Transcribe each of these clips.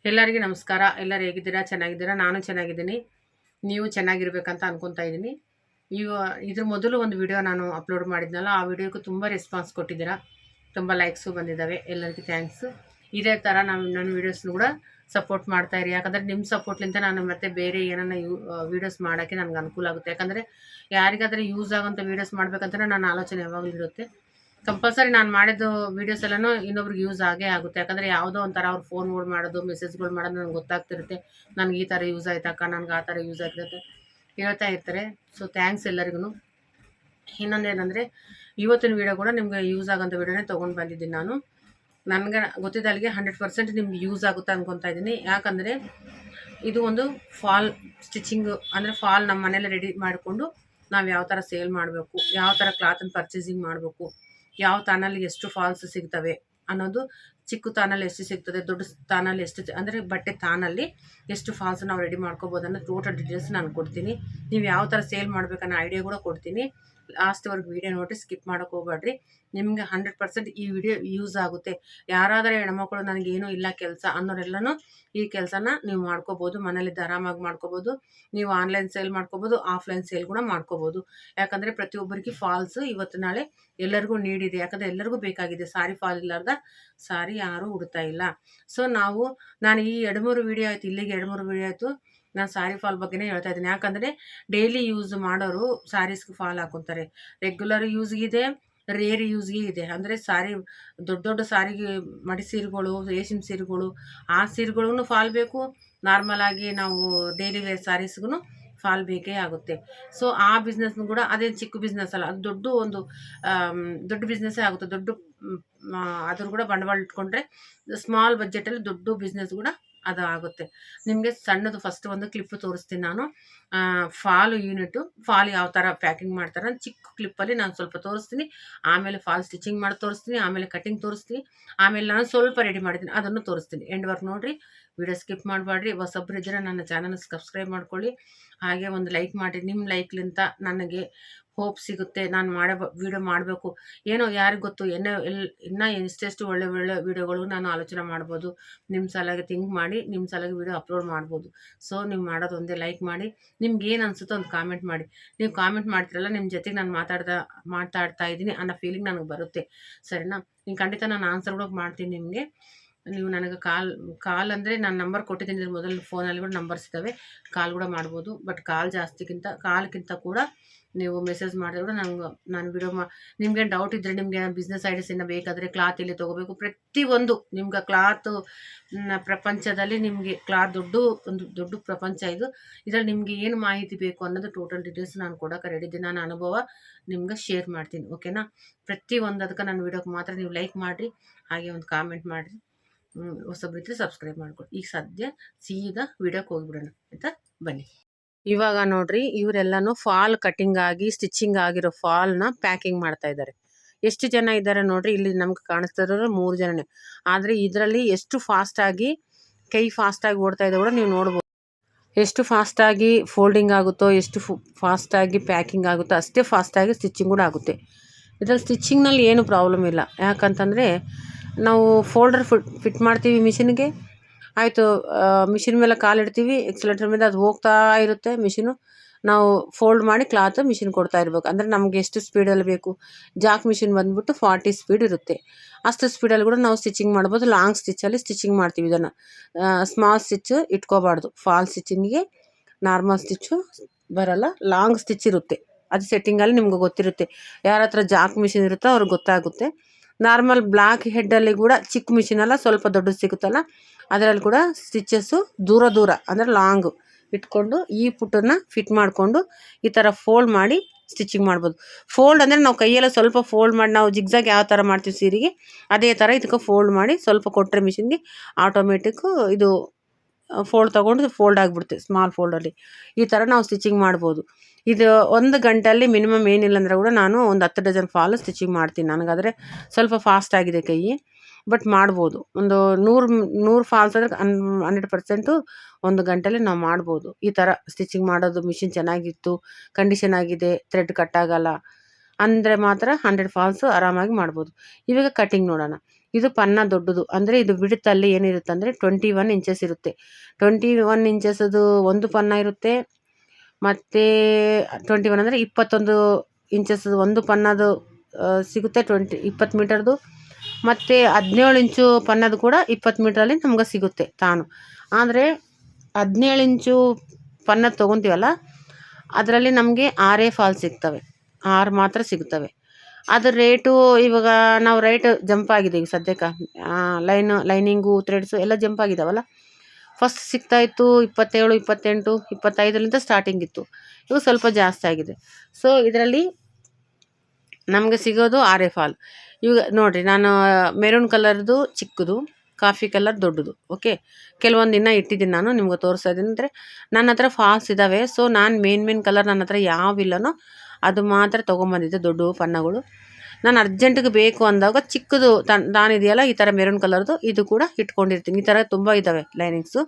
ಎಲ್ಲರಿಗೂ ನಮಸ್ಕಾರ. ಎಲ್ಲರೂ ಹೇಗಿದ್ದೀರಾ? ಚೆನ್ನಾಗಿದ್ದೀರಾ? ನಾನು ಚೆನ್ನಾಗಿದ್ದೀನಿ. ನೀವು ಚೆನ್ನಾಗಿರ್ಬೇಕಂತ ಅನ್ಕೊತಾ ಇದ್ದೀನಿ. ಇದ್ರ ಮೊದಲು ಒಂದು ವಿಡಿಯೋ ನಾನು ಅಪ್ಲೋಡ್ ಮಾಡಿದ್ನಲ್ಲ, ಆ ವಿಡಿಯೋಕ್ಕೂ ತುಂಬ ರೆಸ್ಪಾನ್ಸ್ ಕೊಟ್ಟಿದ್ದೀರಾ, ತುಂಬ ಲೈಕ್ಸು ಬಂದಿದ್ದಾವೆ. ಎಲ್ಲರಿಗೂ ಥ್ಯಾಂಕ್ಸು. ಇದೇ ಥರ ನನ್ನ ವೀಡಿಯೋಸ್ನು ಕೂಡ ಸಪೋರ್ಟ್ ಮಾಡ್ತಾ ಇರಿ. ಯಾಕಂದರೆ ನಿಮ್ಮ ಸಪೋರ್ಟ್ಲಿಂದ ನಾನು ಮತ್ತೆ ಬೇರೆ ಏನನ್ನ ವೀಡಿಯೋಸ್ ಮಾಡೋಕ್ಕೆ ನನಗೆ ಅನುಕೂಲ ಆಗುತ್ತೆ. ಯಾಕಂದರೆ ಯಾರಿಗಾದರೆ ಯೂಸ್ ಆಗೋಂಥ ವೀಡಿಯೋಸ್ ಮಾಡಬೇಕಂತಲೇ ನನ್ನ ಆಲೋಚನೆ ಯಾವಾಗಲೂ ಇರುತ್ತೆ. ಕಂಪಲ್ಸರಿ ನಾನು ಮಾಡಿದ್ದು ವೀಡಿಯೋಸ್ ಎಲ್ಲನೂ ಇನ್ನೊಬ್ರಿಗೆ ಯೂಸ್ ಆಗೇ ಆಗುತ್ತೆ. ಯಾಕಂದರೆ ಯಾವುದೋ ಒಂಥರ ಅವ್ರು ಫೋನ್ಗಳು ಮಾಡೋದು, ಮೆಸೇಜ್ಗಳು ಮಾಡೋದು ನನಗೆ ಗೊತ್ತಾಗ್ತಿರುತ್ತೆ. ನನಗೆ ಈ ಥರ ಯೂಸ್ ಆಯ್ತಕ್ಕ, ನನಗೆ ಆ ಥರ ಯೂಸ್ ಆಗ್ತೈತೆ ಹೇಳ್ತಾ ಇರ್ತಾರೆ. ಸೊ ಥ್ಯಾಂಕ್ಸ್ ಎಲ್ಲರಿಗೂ. ಇನ್ನೊಂದೇನೆಂದರೆ, ಇವತ್ತಿನ ವೀಡಿಯೋ ಕೂಡ ನಿಮಗೆ ಯೂಸ್ ಆಗೋಂಥ ವೀಡಿಯೋನೇ ತೊಗೊಂಡು ಬಂದಿದ್ದೀನಿ ನಾನು. ನನಗೆ ಗೊತ್ತಿದ್ದಲ್ಲಿಗೆ 100% ನಿಮ್ಗೆ ಯೂಸ್ ಆಗುತ್ತೆ ಅಂದ್ಕೊತಾ ಇದ್ದೀನಿ. ಯಾಕಂದರೆ ಇದು ಒಂದು ಫಾಲ್ ಸ್ಟಿಚಿಂಗು, ಅಂದರೆ ಫಾಲ್ ನಮ್ಮ ಮನೇಲಿ ರೆಡಿ ಮಾಡಿಕೊಂಡು ನಾವು ಯಾವ ಥರ ಸೇಲ್ ಮಾಡಬೇಕು, ಯಾವ ಥರ ಕ್ಲಾತನ್ನು ಪರ್ಚೇಸಿಂಗ್ ಮಾಡಬೇಕು, ಯಾವ ತಾನಲ್ಲಿ ಎಷ್ಟು ಫಾಲ್ಸ್ ಸಿಗ್ತವೆ ಅನ್ನೋದು, ಚಿಕ್ಕ ತಾನಲ್ಲಿ ಎಷ್ಟು ಸಿಗ್ತದೆ, ದೊಡ್ಡ ತಾನಲ್ಲಿ ಎಷ್ಟು, ಅಂದರೆ ಬಟ್ಟೆ ತಾನಲ್ಲಿ ಎಷ್ಟು ಫಾಲ್ಸ್ ನಾವು ರೆಡಿ ಮಾಡ್ಕೋಬೋದು ಅನ್ನೋ ಟೋಟಲ್ ಡೀಟೇಲ್ಸ್ ನಾನು ಕೊಡ್ತೀನಿ. ನೀವು ಯಾವ ಥರ ಸೇಲ್ ಮಾಡಬೇಕನ್ನೋ ಐಡಿಯಾ ಕೂಡ ಕೊಡ್ತೀನಿ. ಲಾಸ್ಟ್ವರೆಗೆ ವೀಡಿಯೋ ನೋಡಿ ಸ್ಕಿಪ್ ಮಾಡೋಕೆ ಹೋಗ್ಬೇಡ್ರಿ. ನಿಮಗೆ 100% ಈ ವಿಡಿಯೋ ಯೂಸ್ ಆಗುತ್ತೆ. ಯಾರಾದರೂ ಹೆಣ್ಮಕ್ಳು ನನಗೇನೂ ಇಲ್ಲ ಕೆಲಸ ಅನ್ನೋರೆಲ್ಲನೂ ಈ ಕೆಲಸನ ನೀವು ಮಾಡ್ಕೋಬೋದು. ಮನೇಲಿದ್ದು ಆರಾಮಾಗಿ ಮಾಡ್ಕೋಬೋದು. ನೀವು ಆನ್ಲೈನ್ ಸೇಲ್ ಮಾಡ್ಕೋಬೋದು, ಆಫ್ಲೈನ್ ಸೇಲ್ ಕೂಡ ಮಾಡ್ಕೋಬೋದು. ಯಾಕಂದರೆ ಪ್ರತಿಯೊಬ್ಬರಿಗೆ ಫಾಲ್ಸ್ ಇವತ್ತು ನಾಳೆ ಎಲ್ಲರಿಗೂ ನೀಡಿದೆ. ಯಾಕಂದರೆ ಎಲ್ಲರಿಗೂ ಬೇಕಾಗಿದೆ. ಸಾರಿ ಫಾಲ್ ಇಲ್ಲಾರ್ದ ಸಾರಿ ಯಾರೂ ಉಡ್ತಾ ಇಲ್ಲ. ಸೊ ನಾನು ಈ 2-3 ವೀಡಿಯೋ ಆಯಿತು, ಇಲ್ಲಿಗೆ 2-3 ವೀಡಿಯೋ ಆಯಿತು, ನಾನು ಸಾರಿ ಫಾಲ್ ಬಗ್ಗೆನೇ ಹೇಳ್ತಾ ಇದ್ದೀನಿ. ಯಾಕಂದರೆ ಡೈಲಿ ಯೂಸ್ ಮಾಡೋರು ಸ್ಯಾರೀಸ್ಗೆ ಫಾಲ್ ಹಾಕೊತಾರೆ. ರೆಗ್ಯುಲರ್ ಯೂಸ್ಗಿದೆ, ರೇರ್ ಯೂಸ್ಗೆ ಇದೆ. ಅಂದರೆ ಸಾರಿ ದೊಡ್ಡ ದೊಡ್ಡ ಸಾರಿಗೆ ಮಡಿ ಸೀರೆಗಳು, ರೇಷ್ಮೆ ಸೀರೆಗಳು, ಆ ಸೀರೆಗಳಿಗೂ ಫಾಲ್ ಬೇಕು. ನಾರ್ಮಲಾಗಿ ನಾವು ಡೈಲಿ ವೇರ್ ಸ್ಯಾರೀಸ್ಗೂ ಫಾಲ್ ಬೇಕೇ ಆಗುತ್ತೆ. ಸೊ ಆ ಬಿಸ್ನೆಸ್ನು ಕೂಡ ಅದೇನು ಚಿಕ್ಕ ಬಿಸ್ನೆಸ್ ಅಲ್ಲ, ಅದು ದೊಡ್ಡ ಬಿಸ್ನೆಸ್ಸೇ ಆಗುತ್ತೆ. ಅದ್ರ ಕೂಡ ಬಂಡವಾಳ ಇಟ್ಕೊಂಡ್ರೆ ಸ್ಮಾಲ್ ಬಜೆಟಲ್ಲಿ ದೊಡ್ಡ ಬಿಸ್ನೆಸ್ ಕೂಡ ಅದು ಆಗುತ್ತೆ. ನಿಮಗೆ ಸಣ್ಣದು ಫಸ್ಟ್ ಒಂದು ಕ್ಲಿಪ್ ತೋರಿಸ್ತೀನಿ ನಾನು. ಫಾಲು ಯೂನಿಟು, ಫಾಲ್ ಯಾವ ಥರ ಪ್ಯಾಕಿಂಗ್ ಮಾಡ್ತಾರೆ ಅಂತ ಚಿಕ್ಕ ಕ್ಲಿಪ್ಪಲ್ಲಿ ನಾನು ಸ್ವಲ್ಪ ತೋರಿಸ್ತೀನಿ. ಆಮೇಲೆ ಫಾಲ್ ಸ್ಟಿಚಿಂಗ್ ಮಾಡಿ ತೋರಿಸ್ತೀನಿ, ಆಮೇಲೆ ಕಟಿಂಗ್ ತೋರಿಸ್ತೀನಿ, ಆಮೇಲೆ ನಾನು ಸ್ವಲ್ಪ ರೆಡಿ ಮಾಡಿದ್ದೀನಿ ಅದನ್ನು ತೋರಿಸ್ತೀನಿ. ಎಂಡ್ ವರ್ಕ್ ನೋಡಿರಿ, ವಿಡಿಯೋ ಸ್ಕಿಪ್ ಮಾಡಬೇಡ್ರಿ. ಹೊಸೊಬ್ರು ಇದ್ದರೆ ನನ್ನ ಚಾನಲ್ನ ಸಬ್ಸ್ಕ್ರೈಬ್ ಮಾಡ್ಕೊಳ್ಳಿ. ಹಾಗೆ ಒಂದು ಲೈಕ್ ಮಾಡಿ. ನಿಮ್ಮ ಲೈಕ್ಲಿಂತ ನನಗೆ ಹೋಪ್ ಸಿಗುತ್ತೆ. ನಾನು ವೀಡಿಯೋ ಮಾಡಬೇಕು, ಏನೋ ಯಾರಿಗೆ ಗೊತ್ತು, ಇನ್ನೂ ಎಷ್ಟೆಷ್ಟು ಒಳ್ಳೆ ವೀಡಿಯೋಗಳು ನಾನು ಆಲೋಚನೆ ಮಾಡ್ಬೋದು. ನಿಮ್ಮ ಸಲುವಾಗಿ ಥಿಂಕ್ ಮಾಡಿ ನಿಮ್ಮ ಸಲುವಾಗಿ ವೀಡಿಯೋ ಅಪ್ಲೋಡ್ ಮಾಡ್ಬೋದು. ಸೊ ನೀವು ಮಾಡೋದು ಒಂದೇ ಲೈಕ್ ಮಾಡಿ. ನಿಮ್ಗೆ ಏನು ಅನಿಸುತ್ತೋ ಒಂದು ಕಾಮೆಂಟ್ ಮಾಡಿ. ನೀವು ಕಾಮೆಂಟ್ ಮಾಡ್ತಿರಲ್ಲ, ನಿಮ್ಮ ಜೊತೆಗೆ ನಾನು ಮಾತಾಡ್ತಾ ಇದ್ದೀನಿ ಅನ್ನೋ ಫೀಲಿಂಗ್ ನನಗೆ ಬರುತ್ತೆ. ಸರಿನಾ? ನೀವು ಖಂಡಿತ ನಾನು ಆನ್ಸರ್ ಕೂಡ ಮಾಡ್ತೀನಿ ನಿಮಗೆ. ನೀವು ನನಗೆ ಕಾಲ್ ಅಂದರೆ ನಾನು ನಂಬರ್ ಕೊಟ್ಟಿದ್ದೀನಿ, ಮೊದಲು ಫೋನಲ್ಲಿ ಕೂಡ ನಂಬರ್ಸ್ ಇದ್ದಾವೆ, ಕಾಲ್ ಕೂಡ ಮಾಡ್ಬೋದು. ಬಟ್ ಕಾಲ್ಗಿಂತ ಕೂಡ ನೀವು ಮೆಸೇಜ್ ಮಾಡಿದ್ರೆ ಕೂಡ ನಾನು ವಿಡಿಯೋ ನಿಮಗೆ ಡೌಟ್ ಇದ್ದರೆ, ನಿಮಗೆ ಬಿಸ್ನೆಸ್ ಐಡಿಯಾಸ್ ಏನೋ ಬೇಕಾದರೆ, ಕ್ಲಾತ್ ಎಲ್ಲಿ ತೊಗೋಬೇಕು, ಪ್ರತಿಯೊಂದು ನಿಮ್ಗೆ ಕ್ಲಾತ್ ಪ್ರಪಂಚದಲ್ಲಿ ನಿಮಗೆ ಕ್ಲಾತ್ ಒಂದು ದೊಡ್ಡ ಪ್ರಪಂಚ ಇದು. ಇದರಲ್ಲಿ ನಿಮಗೆ ಏನು ಮಾಹಿತಿ ಬೇಕು ಅನ್ನೋದು ಟೋಟಲ್ ಡೀಟೇಲ್ಸ್ ನಾನು ಕೊಡೋಕೆ ರೆಡಿ ಇದ್ದೀನಿ. ನಾನು ಅನುಭವ ನಿಮ್ಗೆ ಶೇರ್ ಮಾಡ್ತೀನಿ. ಓಕೆನಾ? ಪ್ರತಿಯೊಂದು ಅದಕ್ಕೆ ನನ್ನ ವಿಡಿಯೋಕ್ಕೆ ಮಾತ್ರ ನೀವು ಲೈಕ್ ಮಾಡಿರಿ, ಹಾಗೆ ಒಂದು ಕಾಮೆಂಟ್ ಮಾಡಿರಿ. ಹೊಸಬ್ರಿದ್ರೆ ಸಬ್ಸ್ಕ್ರೈಬ್ ಮಾಡ್ಕೊಳ್ಳಿ. ಈಗ ಸದ್ಯ ಸೀದಾ ವಿಡಿಯೋಕ್ಕೆ ಹೋಗಿಬಿಡೋಣ ಆಯಿತಾ? ಬನ್ನಿ. ಇವಾಗ ನೋಡ್ರಿ, ಇವರೆಲ್ಲನೂ ಫಾಲ್ ಕಟಿಂಗ್ ಆಗಿ ಸ್ಟಿಚಿಂಗ್ ಆಗಿರೋ ಫಾಲ್ನ ಪ್ಯಾಕಿಂಗ್ ಮಾಡ್ತಾ ಇದ್ದಾರೆ. ಎಷ್ಟು ಜನ ಇದ್ದಾರೆ ನೋಡ್ರಿ, ಇಲ್ಲಿ ನಮ್ಗೆ ಕಾಣಿಸ್ತಾ ಇರೋರು 3 ಜನನೇ. ಆದರೆ ಇದರಲ್ಲಿ ಎಷ್ಟು ಫಾಸ್ಟಾಗಿ ಫಾಸ್ಟಾಗಿ ಓಡ್ತಾ ಇದೆ ಕೂಡ ನೀವು ನೋಡ್ಬೋದು. ಎಷ್ಟು ಫಾಸ್ಟಾಗಿ ಫೋಲ್ಡಿಂಗ್ ಆಗುತ್ತೋ, ಎಷ್ಟು ಫಾಸ್ಟಾಗಿ ಪ್ಯಾಕಿಂಗ್ ಆಗುತ್ತೋ, ಅಷ್ಟೇ ಫಾಸ್ಟಾಗಿ ಸ್ಟಿಚಿಂಗ್ ಕೂಡ ಆಗುತ್ತೆ. ಇದರಲ್ಲಿ ಸ್ಟಿಚಿಂಗ್ನಲ್ಲಿ ಏನು ಪ್ರಾಬ್ಲಮ್ ಇಲ್ಲ. ಯಾಕಂತಂದರೆ ನಾವು ಫೋಲ್ಡರ್ ಫಿಟ್ ಮಾಡ್ತೀವಿ ಮಿಷಿನ್ಗೆ, ಆಯಿತು, ಮಿಷಿನ್ ಮೇಲೆ ಕಾಲಿಡ್ತೀವಿ, ಎಕ್ಸಲೇಟರ್ ಮೇಲೆ ಅದು ಹೋಗ್ತಾ ಇರುತ್ತೆ ಮಿಷಿನು. ನಾವು ಫೋಲ್ಡ್ ಮಾಡಿ ಕ್ಲಾತ್ ಮಿಷಿನ್ ಕೊಡ್ತಾ ಇರ್ಬೇಕು. ಅಂದರೆ ನಮಗೆ ಎಷ್ಟು ಸ್ಪೀಡಲ್ಲಿ ಬೇಕು, ಜಾಕ್ ಮಿಷಿನ್ ಬಂದುಬಿಟ್ಟು 40 ಸ್ಪೀಡ್ ಇರುತ್ತೆ. ಅಷ್ಟು ಸ್ಪೀಡಲ್ಲಿ ಕೂಡ ನಾವು ಸ್ಟಿಚಿಂಗ್ ಮಾಡ್ಬೋದು. ಲಾಂಗ್ ಸ್ಟಿಚ್ಚಲ್ಲಿ ಸ್ಟಿಚಿಂಗ್ ಮಾಡ್ತೀವಿ. ಇದನ್ನು ಸ್ಮಾಲ್ ಸ್ಟಿಚ್ಚು ಇಟ್ಕೋಬಾರ್ದು. ಫಾಲ್ ಸ್ಟಿಚಿಂಗಿಗೆ ನಾರ್ಮಲ್ ಸ್ಟಿಚ್ಚು ಬರಲ್ಲ, ಲಾಂಗ್ ಸ್ಟಿಚ್ ಇರುತ್ತೆ. ಅದು ಸೆಟ್ಟಿಂಗಲ್ಲಿ ನಿಮ್ಗೆ ಗೊತ್ತಿರುತ್ತೆ. ಯಾರ ಹತ್ರ ಜಾಕ್ ಮಿಷಿನ್ ಇರುತ್ತೋ ಅವ್ರಿಗೆ ಗೊತ್ತಾಗುತ್ತೆ. ನಾರ್ಮಲ್ ಬ್ಲ್ಯಾಕ್ ಹೆಡ್ಡಲ್ಲಿ ಕೂಡ ಚಿಕ್ಕ ಮಿಷಿನಲ್ಲ, ಸ್ವಲ್ಪ ದೊಡ್ಡದು ಸಿಗುತ್ತಲ್ಲ, ಅದರಲ್ಲಿ ಕೂಡ ಸ್ಟಿಚಸ್ಸು ದೂರ ಅಂದರೆ ಲಾಂಗು ಇಟ್ಕೊಂಡು ಈ ಪುಟ್ಟನ್ನು ಫಿಟ್ ಮಾಡಿಕೊಂಡು ಈ ಥರ ಫೋಲ್ಡ್ ಮಾಡಿ ಸ್ಟಿಚಿಂಗ್ ಮಾಡ್ಬೋದು. ಫೋಲ್ಡ್ ಅಂದರೆ ನಾವು ಕೈಯೆಲ್ಲ ಸ್ವಲ್ಪ ಫೋಲ್ಡ್ ಮಾಡಿ, ನಾವು ಜಿಗ್ಜಾಗ್ ಯಾವ ಥರ ಮಾಡ್ತೀವಿ ಸೀರೆಗೆ, ಅದೇ ಥರ ಇದಕ್ಕೆ ಫೋಲ್ಡ್ ಮಾಡಿ ಸ್ವಲ್ಪ ಕೊಟ್ಟರೆ ಮಿಷಿನ್ಗೆ ಆಟೋಮೆಟಿಕ್ಕು ಇದು ಫೋಲ್ಡ್ ಆಗಿಬಿಡುತ್ತೆ. ಸ್ಮಾಲ್ ಫೋಲ್ಡಲ್ಲಿ ಈ ಥರ ನಾವು ಸ್ಟಿಚಿಂಗ್ ಮಾಡ್ಬೋದು. ಇದು 1 ಗಂಟೆಯಲ್ಲಿ ಮಿನಿಮಮ್ ಏನಿಲ್ಲ ಅಂದರೆ ಕೂಡ ನಾನು ಒಂದು 10 ಡಜನ್ ಫಾಲು ಸ್ಟಿಚಿಂಗ್ ಮಾಡ್ತೀನಿ. ನನಗಾದರೆ ಸ್ವಲ್ಪ ಫಾಸ್ಟ್ ಆಗಿದೆ ಕೈ, ಬಟ್ ಮಾಡ್ಬೋದು. ಒಂದು 100 ಫಾಲ್ಸ್ ಅಂದರೆ 100% 1 ಗಂಟೆಯಲ್ಲಿ ನಾವು ಮಾಡ್ಬೋದು. ಈ ಥರ ಸ್ಟಿಚಿಂಗ್ ಮಾಡೋದು, ಮಿಷಿನ್ ಚೆನ್ನಾಗಿತ್ತು, ಕಂಡೀಷನ್ ಆಗಿದೆ, ಥ್ರೆಡ್ ಕಟ್ ಆಗಲ್ಲ ಅಂದರೆ ಮಾತ್ರ 100 ಫಾಲ್ಸು ಆರಾಮಾಗಿ ಮಾಡ್ಬೋದು. ಇವಾಗ ಕಟಿಂಗ್ ನೋಡೋಣ. ಇದು ಪನ್ನ ದೊಡ್ಡದು. ಅಂದರೆ ಇದು ವಿಡ್ತಲ್ಲಿ ಏನಿರುತ್ತೆ ಅಂದರೆ 21 ಇಂಚಸ್ ಇರುತ್ತೆ. 21 ಇಂಚಸ್ದು ಒಂದು ಪನ್ನ ಇರುತ್ತೆ. ಮತ್ತು 21 ಅಂದರೆ 21 ಇಂಚಸ್ದು ಒಂದು ಪನ್ನದು ಸಿಗುತ್ತೆ. 20 ಮೀಟರ್ದು. ಮತ್ತು 17 ಇಂಚು ಪನ್ನದು ಕೂಡ 20 ಮೀಟ್ರಲ್ಲಿ ನಮ್ಗೆ ಸಿಗುತ್ತೆ ತಾನು. ಆದರೆ 17 ಇಂಚು ಪನ್ನ ತೊಗೊತೀವಲ್ಲ, ಅದರಲ್ಲಿ ನಮಗೆ 6 ಫಾಲ್ಸ್ ಸಿಗ್ತವೆ. 6 ಮಾತ್ರ ಸಿಗ್ತವೆ. ಅದ್ರ ರೇಟು ಇವಾಗ ನಾವು ರೇಟ್ ಜಂಪ್ ಆಗಿದೆ ಈಗ ಸದ್ಯಕ್ಕೆ. ಲೈನಿಂಗು ಥ್ರೆಡ್ಸು ಎಲ್ಲ ಜಂಪ್ ಆಗಿದ್ದಾವಲ್ಲ. ಫಸ್ಟ್ ಸಿಗ್ತಾಯಿತ್ತು 27, 28, 25ರಿಂದ ಸ್ಟಾರ್ಟಿಂಗ್ ಇತ್ತು. ಇವು ಸ್ವಲ್ಪ ಜಾಸ್ತಿ ಆಗಿದೆ. ಸೊ ಇದರಲ್ಲಿ ನಮಗೆ ಸಿಗೋದು 6 ಫಾಲ್. ಇವಾಗ ನೋಡಿರಿ, ನಾನು ಮೆರೂನ್ ಕಲರ್ದು ಚಿಕ್ಕದು, ಕಾಫಿ ಕಲರ್ ದೊಡ್ಡದು. ಓಕೆ, ಕೆಲವೊಂದು ಇನ್ನೂ ಇಟ್ಟಿದ್ದೀನಿ, ನಾನು ನಿಮ್ಗೆ ತೋರಿಸ್ತಾ ಇದ್ದೀನಿ. ಅಂದರೆ ನನ್ನ ಹತ್ರ ಫಾಲ್ಸ್ ಇದ್ದಾವೆ. ಸೊ ನಾನು ಮೇನ್ ಕಲರ್ ನನ್ನ ಹತ್ರ ಯಾವಿಲ್ಲನೋ ಅದು ಮಾತ್ರ ತೊಗೊಂಬಂದಿದ್ದೆ, ದೊಡ್ಡ ಪನ್ನಗಳು. ನಾನು ಅರ್ಜೆಂಟಿಗೆ ಬೇಕು ಅಂದಾಗ ಚಿಕ್ಕದು ತಾನಿದೆಯಲ್ಲ ಈ ಥರ ಮೆರೂನ್ ಕಲರ್ದು, ಇದು ಕೂಡ ಇಟ್ಕೊಂಡಿರ್ತೀನಿ. ಈ ಥರ ತುಂಬ ಇದ್ದಾವೆ ಲೈನಿಂಗ್ಸು.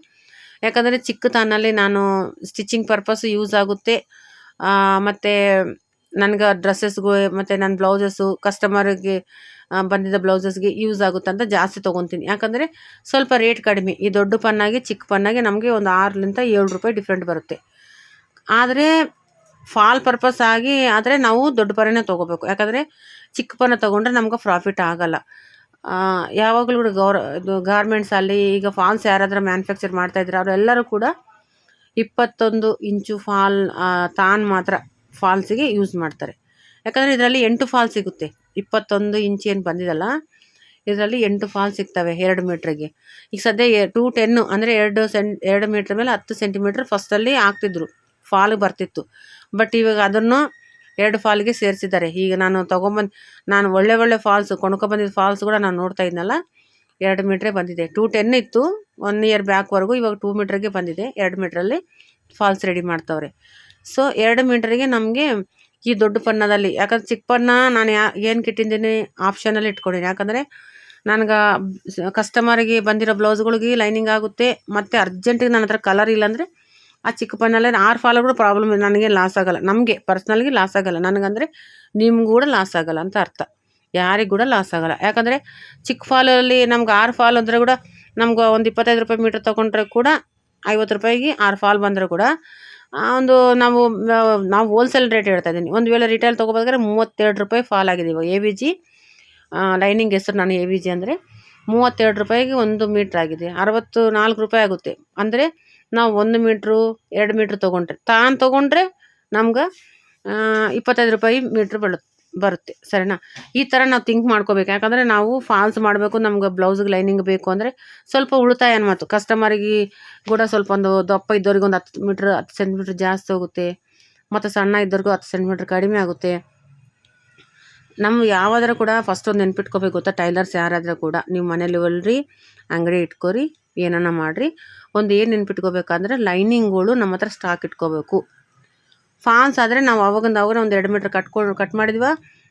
ಯಾಕಂದರೆ ಚಿಕ್ಕ ತಾನಲ್ಲಿ ನಾನು ಸ್ಟಿಚಿಂಗ್ ಪರ್ಪಸ್ ಯೂಸ್ ಆಗುತ್ತೆ. ಮತ್ತು ನನಗೆ ಡ್ರೆಸ್ಸಸ್ಗೂ ಮತ್ತು ನನ್ನ ಬ್ಲೌಸಸ್ಸು ಕಸ್ಟಮರಿಗೆ ಬಂದಿದ್ದ ಬ್ಲೌಸಸ್ಗೆ ಯೂಸ್ ಆಗುತ್ತೆ ಅಂತ ಜಾಸ್ತಿ ತೊಗೊತೀನಿ. ಯಾಕಂದರೆ ಸ್ವಲ್ಪ ರೇಟ್ ಕಡಿಮೆ. ಈ ದೊಡ್ಡ ಪನ್ನಾಗಿ ಚಿಕ್ಕ ಪನ್ನಾಗಿ ನಮಗೆ ಒಂದು 6ರಿಂದ 7 ರೂಪಾಯಿ ಡಿಫ್ರೆಂಟ್ ಬರುತ್ತೆ. ಆದರೆ ಫಾಲ್ ಪರ್ಪಸ್ ಆಗಿ ಆದರೆ ನಾವು ದೊಡ್ಡ ಪನ್ನನೇ ತೊಗೋಬೇಕು. ಯಾಕಂದರೆ ಚಿಕ್ಕ ಪನ್ನ ತೊಗೊಂಡ್ರೆ ನಮ್ಗೆ ಪ್ರಾಫಿಟ್ ಆಗೋಲ್ಲ. ಯಾವಾಗಲೂ ಕೂಡ ಇದು ಗಾರ್ಮೆಂಟ್ಸಲ್ಲಿ ಈಗ ಫಾಲ್ಸ್ ಯಾರಾದರೂ ಮ್ಯಾನುಫ್ಯಾಕ್ಚರ್ ಮಾಡ್ತಾಯಿದ್ರೆ ಅವರೆಲ್ಲರೂ ಕೂಡ 21 ಇಂಚು ಫಾಲ್ ತಾನು ಮಾತ್ರ ಫಾಲ್ಸಿಗೆ ಯೂಸ್ ಮಾಡ್ತಾರೆ. ಯಾಕಂದರೆ ಇದರಲ್ಲಿ 8 ಫಾಲ್ ಸಿಗುತ್ತೆ. 21 ಇಂಚ್ ಏನು ಬಂದಿದಲ್ಲ, ಇದರಲ್ಲಿ 8 ಫಾಲ್ ಸಿಗ್ತವೆ 2 ಮೀಟ್ರಿಗೆ. ಈಗ ಸದ್ಯ 210 ಅಂದರೆ 2 ಮೀಟ್ರ್ ಮೇಲೆ 10 ಸೆಂಟಿಮೀಟ್ರ್ ಫಸ್ಟಲ್ಲಿ ಹಾಕ್ತಿದ್ರು, ಫಾಲ್ ಬರ್ತಿತ್ತು. ಬಟ್ ಇವಾಗ ಅದನ್ನು 2 ಫಾಲ್ಗೆ ಸೇರಿಸಿದ್ದಾರೆ. ಈಗ ನಾನು ಒಳ್ಳೆ ಫಾಲ್ಸ್ ಕೊಂಡ್ಕೊಬಂದಿದ್ದ ಫಾಲ್ಸ್ ಕೂಡ ನಾನು ನೋಡ್ತಾ ಇದ್ನಲ್ಲ, 2 ಮೀಟ್ರೇ ಬಂದಿದೆ. 210 ಇತ್ತು 1 ಇಯರ್ ಬ್ಯಾಕ್ವರೆಗೂ. ಇವಾಗ 2 ಮೀಟ್ರಿಗೆ ಬಂದಿದೆ. 2 ಮೀಟ್ರಲ್ಲಿ ಫಾಲ್ಸ್ ರೆಡಿ ಮಾಡ್ತವ್ರೆ. ಸೊ 2 ಮೀಟ್ರಿಗೆ ನಮಗೆ ಈ ದೊಡ್ಡ ಪನ್ನದಲ್ಲಿ, ಯಾಕಂದ್ರೆ ಚಿಕ್ಕ ಪನ್ನ ನಾನು ಏನಕ್ಕೆ ಇಟ್ಟಿದ್ದೀನಿ, ಆಪ್ಷನಲ್ಲಿ ಇಟ್ಕೊಂಡಿದ್ದೀನಿ. ಯಾಕಂದರೆ ನನಗೆ ಕಸ್ಟಮರಿಗೆ ಬಂದಿರೋ ಬ್ಲೌಸ್ಗಳಿಗೆ ಲೈನಿಂಗ್ ಆಗುತ್ತೆ. ಮತ್ತು ಅರ್ಜೆಂಟಿಗೆ ನನ್ನ ಹತ್ರ ಕಲರ್ ಇಲ್ಲಾಂದರೆ ಆ ಚಿಕ್ಕ ಪನ್ನಲ್ಲೇ 6 ಫಾಲ್ಗಳು ಪ್ರಾಬ್ಲಮ್. ನನಗೆ ಲಾಸ್ ಆಗೋಲ್ಲ, ನಮಗೆ ಪರ್ಸ್ನಲ್ಗೆ ಲಾಸ್ ಆಗೋಲ್ಲ, ನನಗಂದರೆ ನಿಮ್ಗೆ ಕೂಡ ಲಾಸ್ ಆಗೋಲ್ಲ ಅಂತ ಅರ್ಥ. ಯಾರಿಗೆ ಕೂಡ ಲಾಸ್ ಆಗೋಲ್ಲ. ಯಾಕಂದರೆ ಚಿಕ್ಕ ಫಾಲಲ್ಲಿ ನಮ್ಗೆ 6 ಫಾಲ್ ಅಂದರೆ ಕೂಡ ನಮ್ಗೆ ಒಂದು 25 ರೂಪಾಯಿ ಮೀಟ್ರ್ ತೊಗೊಂಡ್ರೆ ಕೂಡ 50 ರೂಪಾಯಿಗೆ 6 ಫಾಲ್ ಬಂದರೆ ಕೂಡ ಒಂದು ನಾವು ಹೋಲ್ಸೇಲ್ ರೇಟ್ ಹೇಳ್ತಾ ಇದ್ದೀನಿ. ಒಂದು ವೇಳೆ ರಿಟೇಲ್ ತೊಗೋಬೇಕಾದ್ರೆ 32 ರೂಪಾಯಿ ಫಾಲ್ ಆಗಿದೆ ಇವಾಗ. AVG ಲೈನಿಂಗ್ ಹೆಸರು ನಾನು AVG ಅಂದರೆ 32 ರೂಪಾಯಿಗೆ 1 ಮೀಟ್ರ್ ಆಗಿದೆ. 64 ರೂಪಾಯಿ ಆಗುತ್ತೆ. ಅಂದರೆ ನಾವು 1 ಮೀಟ್ರು 2 ಮೀಟ್ರ್ ತೊಗೊಂಡ್ರೆ ನಮ್ಗೆ 25 ರೂಪಾಯಿ ಮೀಟ್ರ್ ಬರುತ್ತೆ. ಸರಿನಾ? ಈ ಥರ ನಾವು ಥಿಂಕ್ ಮಾಡ್ಕೋಬೇಕು. ಯಾಕಂದರೆ ನಾವು ಫಾಲ್ಸ್ ಮಾಡಬೇಕು, ನಮ್ಗೆ ಬ್ಲೌಸಿಗೆ ಲೈನಿಂಗ್ ಬೇಕು ಅಂದರೆ ಸ್ವಲ್ಪ ಉಳಿತಾಯ ಅನ್ನೋದು. ಕಸ್ಟಮರಿಗೆ ಕೂಡ ಸ್ವಲ್ಪ ಒಂದು ದಪ್ಪ ಇದ್ದವ್ರಿಗೆ ಒಂದು 10 ಸೆಂಟಿಮೀಟ್ರ್ ಜಾಸ್ತಿ ಹೋಗುತ್ತೆ. ಮತ್ತು ಸಣ್ಣ ಇದ್ದವ್ರಿಗೂ 10 ಸೆಂಟಿಮೀಟ್ರ್ ಕಡಿಮೆ ಆಗುತ್ತೆ. ನಮ್ಮ ಯಾವುದಾದ್ರೂ ಕೂಡ ಫಸ್ಟ್ ಒಂದು ನೆನ್ಪಿಟ್ಕೋಬೇಕು ಗೊತ್ತಾ, ಟೈಲರ್ಸ್ ಯಾರಾದರೂ ಕೂಡ ನೀವು ಮನೇಲಿ ಹೊಲ್ರಿ, ಅಂಗಡಿ ಇಟ್ಕೋರಿ, ಏನನ್ನ ಮಾಡಿರಿ, ಒಂದು ಏನು ನೆನ್ಪಿಟ್ಕೋಬೇಕಂದ್ರೆ ಲೈನಿಂಗ್ಗಳು ನಮ್ಮ ಹತ್ರ ಸ್ಟಾಕ್ ಇಟ್ಕೋಬೇಕು. ಫಾಲ್ಸ್ ಆದರೆ ನಾವು ಅವಾಗಂದು ಒಂದು 2 ಮೀಟ್ರ್ ಕಟ್ ಮಾಡಿದ್ವ,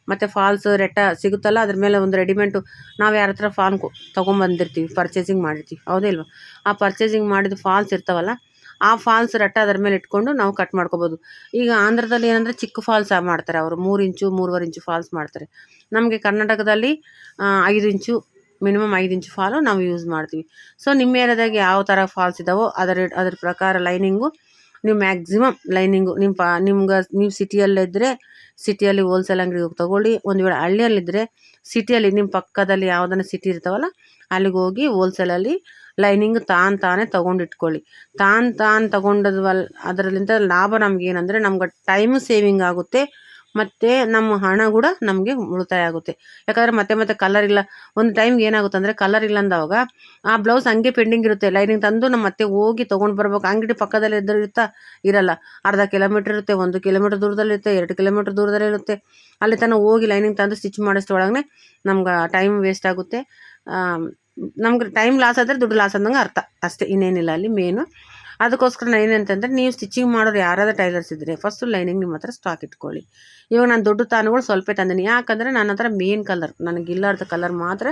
ಮತ್ತು ಫಾಲ್ಸ್ ರೆಟ್ಟ ಸಿಗುತ್ತಲ್ಲ, ಅದ್ರ ಮೇಲೆ ಒಂದು ರೆಡಿಮೇಡು ನಾವು ಯಾರ ಹತ್ರ ಫಾಲ್ ತೊಗೊಂಬಂದಿರ್ತೀವಿ, ಪರ್ಚೇಸಿಂಗ್ ಮಾಡಿರ್ತೀವಿ, ಹೌದೇ ಇಲ್ವ? ಆ ಪರ್ಚೇಸಿಂಗ್ ಮಾಡಿದ ಫಾಲ್ಸ್ ಇರ್ತಾವಲ್ಲ, ಆ ಫಾಲ್ಸ್ ರೆಟ್ಟ ಅದ್ರ ಮೇಲೆ ಇಟ್ಕೊಂಡು ನಾವು ಕಟ್ ಮಾಡ್ಕೋಬೋದು. ಈಗ ಆಂಧ್ರದಲ್ಲಿ ಏನಂದರೆ ಚಿಕ್ಕ ಫಾಲ್ಸ್ ಮಾಡ್ತಾರೆ ಅವರು, 3 ಇಂಚು 3.5 ಇಂಚು ಫಾಲ್ಸ್ ಮಾಡ್ತಾರೆ. ನಮಗೆ ಕರ್ನಾಟಕದಲ್ಲಿ 5 ಇಂಚು ಮಿನಿಮಮ್ 5 ಇಂಚು ಫಾಲು ನಾವು ಯೂಸ್ ಮಾಡ್ತೀವಿ. ಸೊ ನಿಮ್ಮ ಏರಿಯಾದಾಗ ಯಾವ ಥರ ಫಾಲ್ಸ್ ಇದ್ದಾವೋ ಅದ್ರ ಪ್ರಕಾರ ಲೈನಿಂಗು ನೀವು ಮ್ಯಾಕ್ಸಿಮಮ್ ಲೈನಿಂಗು ನೀವು ಸಿಟಿಯಲ್ಲಿದ್ದರೆ ಸಿಟಿಯಲ್ಲಿ ಹೋಲ್ಸೇಲ್ ಅಂಗಡಿಗೆ ಹೋಗಿ ತೊಗೊಳ್ಳಿ. ಒಂದು ವೇಳೆ ಹಳ್ಳಿಯಲ್ಲಿದ್ದರೆ ಸಿಟಿಯಲ್ಲಿ ನಿಮ್ಮ ಪಕ್ಕದಲ್ಲಿ ಯಾವುದನ್ನ ಸಿಟಿ ಇರ್ತಾವಲ್ಲ ಅಲ್ಲಿಗೆ ಹೋಗಿ ಹೋಲ್ಸೇಲಲ್ಲಿ ಲೈನಿಂಗ್ ತಾನೇ ತೊಗೊಂಡಿಟ್ಕೊಳ್ಳಿ. ತಾನು ತೊಗೊಂಡದ್ವಲ್ಲ ಅದರಲ್ಲಿಂದ ಲಾಭ ನಮಗೇನಂದರೆ ನಮ್ಗೆ ಟೈಮು ಸೇವಿಂಗ್ ಆಗುತ್ತೆ, ಮತ್ತು ನಮ್ಮ ಹಣ ಕೂಡ ನಮಗೆ ಉಳಿತಾಯ ಆಗುತ್ತೆ. ಯಾಕಂದರೆ ಮತ್ತೆ ಕಲರ್ ಇಲ್ಲ, ಒಂದು ಟೈಮ್ಗೆ ಏನಾಗುತ್ತೆ ಅಂದರೆ ಕಲರ್ ಇಲ್ಲ ಅಂದವಾಗ ಆ ಬ್ಲೌಸ್ ಹಂಗೆ ಪೆಂಡಿಂಗ್ ಇರುತ್ತೆ. ಲೈನಿಂಗ್ ತಂದು ನಮ್ಮ ಮತ್ತೆ ಹೋಗಿ ತೊಗೊಂಡು ಬರ್ಬೇಕು. ಅಂಗಡಿ ಪಕ್ಕದಲ್ಲಿ ಇರಲ್ಲ, ಅರ್ಧ ಕಿಲೋಮೀಟ್ರ್ ಇರುತ್ತೆ, 1 ಕಿಲೋಮೀಟ್ರ್ ದೂರದಲ್ಲಿರುತ್ತೆ, 2 ಕಿಲೋಮೀಟ್ರ್ ದೂರದಲ್ಲಿರುತ್ತೆ. ಅಲ್ಲಿ ತನಕ ಹೋಗಿ ಲೈನಿಂಗ್ ತಂದು ಸ್ಟಿಚ್ ಮಾಡಿಸೋಳಗೆ ನಮ್ಗೆ ಟೈಮ್ ವೇಸ್ಟ್ ಆಗುತ್ತೆ. ನಮ್ಗೆ ಟೈಮ್ ಲಾಸ್ ಆದರೆ ದುಡ್ಡು ಲಾಸ್ ಅಂದಂಗೆ ಅರ್ಥ ಅಷ್ಟೇ, ಇನ್ನೇನಿಲ್ಲ ಅಲ್ಲಿ ಮೇನು. ಅದಕ್ಕೋಸ್ಕರ ನಾನು ಏನಂತಂದರೆ ನೀವು ಸ್ಟಿಚಿಂಗ್ ಮಾಡೋರು ಯಾರಾದರೂ ಟೈಲರ್ಸ್ ಇದ್ದರೆ ಫಸ್ಟು ಲೈನಿಂಗ್ ನಿಮ್ಮ ಹತ್ರ ಸ್ಟಾಕ್ ಇಟ್ಕೊಳ್ಳಿ. ಇವಾಗ ನಾನು ದೊಡ್ಡ ತಾನುಗಳು ಸ್ವಲ್ಪ ತಂದೀನಿ, ಯಾಕಂದರೆ ನನ್ನ ಹತ್ರ ಮೇನ್ ಕಲರ್ ನನಗಿಲ್ಲಾರ್ದ ಕಲರ್ ಮಾತ್ರ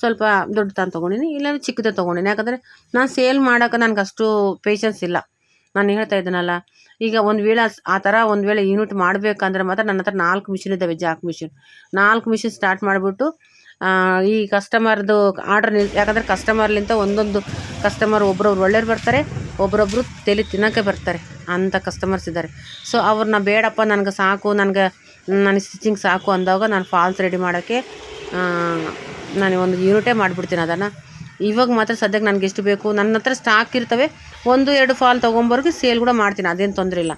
ಸ್ವಲ್ಪ ದೊಡ್ಡ ತಾನು ತೊಗೊಂಡಿನಿ, ಇಲ್ಲಾಂದರೆ ಚಿಕ್ಕದೇ ತೊಗೊಂಡಿನಿ. ಯಾಕಂದರೆ ನಾನು ಸೇಲ್ ಮಾಡೋಕೆ ನನಗೆ ಅಷ್ಟು ಪೇಷನ್ಸ್ ಇಲ್ಲ. ನಾನು ಹೇಳ್ತಾ ಇದ್ದೀನಲ್ಲ, ಈಗ ಒಂದು ವೇಳೆ ಆ ಥರ ಒಂದು ವೇಳೆ ಯೂನಿಟ್ ಮಾಡಬೇಕಂದ್ರೆ ಮಾತ್ರ ನನ್ನ ಹತ್ರ 4 ಮಿಷಿನ್ ಇದ್ದಾವೆ, ಜಾಕ್ ಮಿಷಿನ್. 4 ಮಿಷಿನ್ ಸ್ಟಾರ್ಟ್ ಮಾಡಿಬಿಟ್ಟು ಈ ಕಸ್ಟಮರ್ದು ಆರ್ಡ್ರ್ ಯಾಕಂದರೆ ಕಸ್ಟಮರ್ಲಿಂತ ಒಂದೊಂದು ಕಸ್ಟಮರ್ ಒಬ್ಬರೊಬ್ರು ಒಳ್ಳೆಯವ್ರು ಬರ್ತಾರೆ, ಒಬ್ಬರೊಬ್ಬರು ತಲೆ ತಿನ್ನೋಕ್ಕೆ ಬರ್ತಾರೆ, ಅಂಥ ಕಸ್ಟಮರ್ಸ್ ಇದ್ದಾರೆ. ಸೊ ಅವ್ರನ್ನ ಬೇಡಪ್ಪ ನನಗೆ ಸಾಕು, ನನಗೆ ಸ್ಟಿಚಿಂಗ್ ಸಾಕು ಅಂದಾಗ ನಾನು ಫಾಲ್ಸ್ ರೆಡಿ ಮಾಡೋಕ್ಕೆ ನಾನು ಒಂದು ಯೂನಿಟೇ ಮಾಡಿಬಿಡ್ತೀನಿ ಅದನ್ನು. ಇವಾಗ ಮಾತ್ರ ಸದ್ಯಕ್ಕೆ ನನಗೆ ಎಷ್ಟು ಬೇಕು ನನ್ನ ಹತ್ರ ಸ್ಟಾಕ್ ಇರ್ತವೆ, 1-2 ಫಾಲ್ ತೊಗೊಂಬರ್ಗೆ ಸೇಲ್ ಕೂಡ ಮಾಡ್ತೀನಿ, ಅದೇನು ತೊಂದರೆ ಇಲ್ಲ.